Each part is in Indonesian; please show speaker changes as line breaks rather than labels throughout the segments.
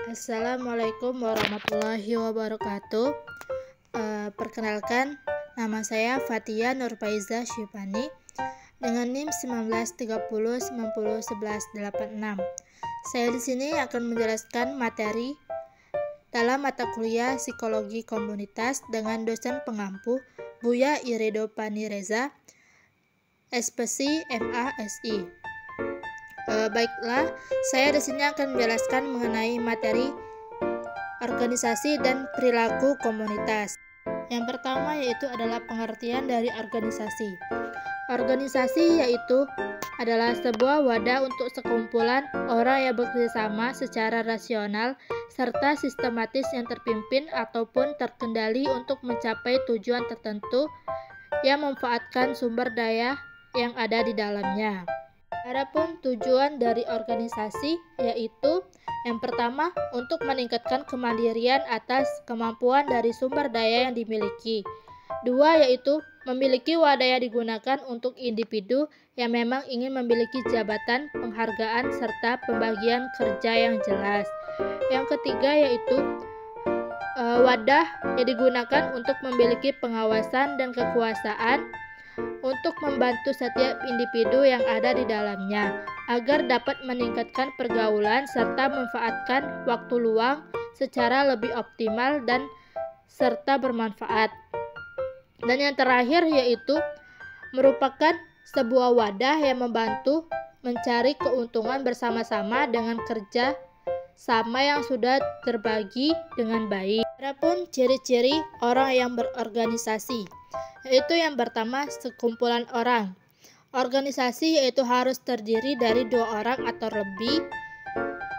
Assalamualaikum warahmatullahi wabarakatuh. Perkenalkan, nama saya Fatia Nurfaiza Syipani dengan NIM 1930901186. Saya di sini akan menjelaskan materi dalam mata kuliah Psikologi Komunitas dengan dosen pengampu Buya Irido Panireza, SPSI MASI. Baiklah, saya di sini akan menjelaskan mengenai materi organisasi dan perilaku komunitas. Yang pertama yaitu adalah pengertian dari organisasi. Organisasi yaitu adalah sebuah wadah untuk sekumpulan orang yang bekerjasama secara rasional serta sistematis yang terpimpin ataupun terkendali untuk mencapai tujuan tertentu yang memanfaatkan sumber daya yang ada di dalamnya. Adapun tujuan dari organisasi yaitu yang pertama untuk meningkatkan kemandirian atas kemampuan dari sumber daya yang dimiliki. Dua yaitu memiliki wadah yang digunakan untuk individu yang memang ingin memiliki jabatan, penghargaan, serta pembagian kerja yang jelas. Yang ketiga yaitu wadah yang digunakan untuk memiliki pengawasan dan kekuasaan untuk membantu setiap individu yang ada di dalamnya agar dapat meningkatkan pergaulan serta memanfaatkan waktu luang secara lebih optimal dan serta bermanfaat. Dan yang terakhir yaitu merupakan sebuah wadah yang membantu mencari keuntungan bersama-sama dengan kerja sama yang sudah terbagi dengan baik. Adapun ciri-ciri orang yang berorganisasi yaitu yang pertama sekumpulan orang. Organisasi yaitu harus terdiri dari 2 orang atau lebih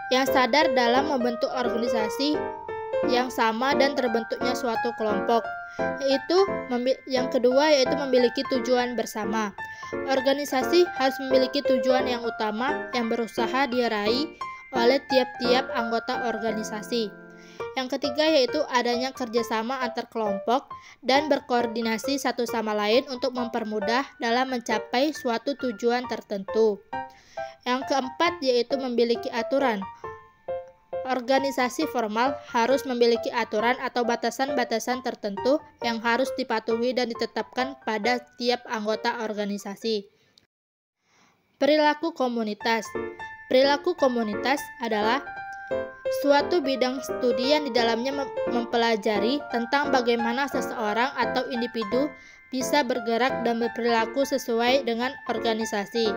yang sadar dalam membentuk organisasi yang sama dan terbentuknya suatu kelompok. Yang kedua yaitu memiliki tujuan bersama. Organisasi harus memiliki tujuan yang utama yang berusaha diraih oleh tiap-tiap anggota organisasi. Yang ketiga yaitu adanya kerjasama antar kelompok dan berkoordinasi satu sama lain untuk mempermudah dalam mencapai suatu tujuan tertentu. Yang keempat yaitu memiliki aturan. Organisasi formal harus memiliki aturan atau batasan-batasan tertentu yang harus dipatuhi dan ditetapkan pada tiap anggota organisasi. Perilaku komunitas. Perilaku komunitas adalah suatu bidang studi yang di dalamnya mempelajari tentang bagaimana seseorang atau individu bisa bergerak dan berperilaku sesuai dengan organisasi.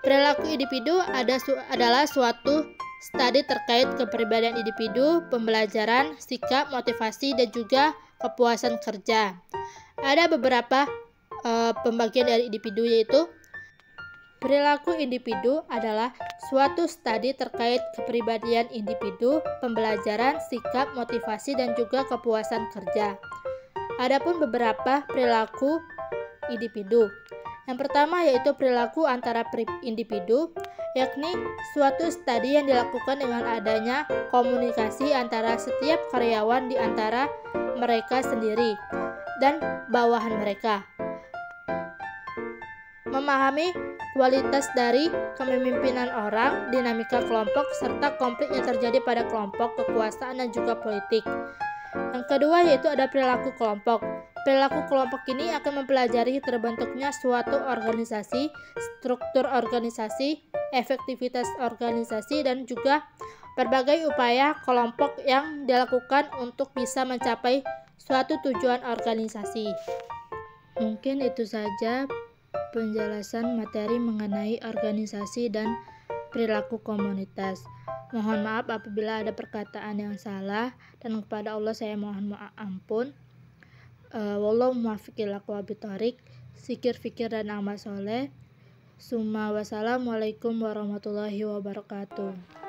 Perilaku individu adalah suatu studi terkait kepribadian individu, pembelajaran, sikap, motivasi, dan juga kepuasan kerja. Ada beberapa pembagian dari individu yaitu perilaku individu adalah suatu studi terkait kepribadian individu, pembelajaran, sikap, motivasi, dan juga kepuasan kerja. Adapun beberapa perilaku individu. Yang pertama yaitu perilaku antara individu, yakni suatu studi yang dilakukan dengan adanya komunikasi antara setiap karyawan di antara mereka sendiri dan bawahan mereka. Memahami kualitas dari kepemimpinan orang, dinamika kelompok, serta konflik yang terjadi pada kelompok, kekuasaan, dan juga politik. Yang kedua yaitu ada perilaku kelompok. Perilaku kelompok ini akan mempelajari terbentuknya suatu organisasi, struktur organisasi, efektivitas organisasi, dan juga berbagai upaya kelompok yang dilakukan untuk bisa mencapai suatu tujuan organisasi. Mungkin itu saja penjelasan materi mengenai organisasi dan perilaku komunitas. Mohon maaf apabila ada perkataan yang salah, dan kepada Allah saya mohon ampun. Wallahu muwaffiq ila aqwamit thoriq. Zikir, fikir, dan amal soleh. Wassalamualaikum warahmatullahi wabarakatuh.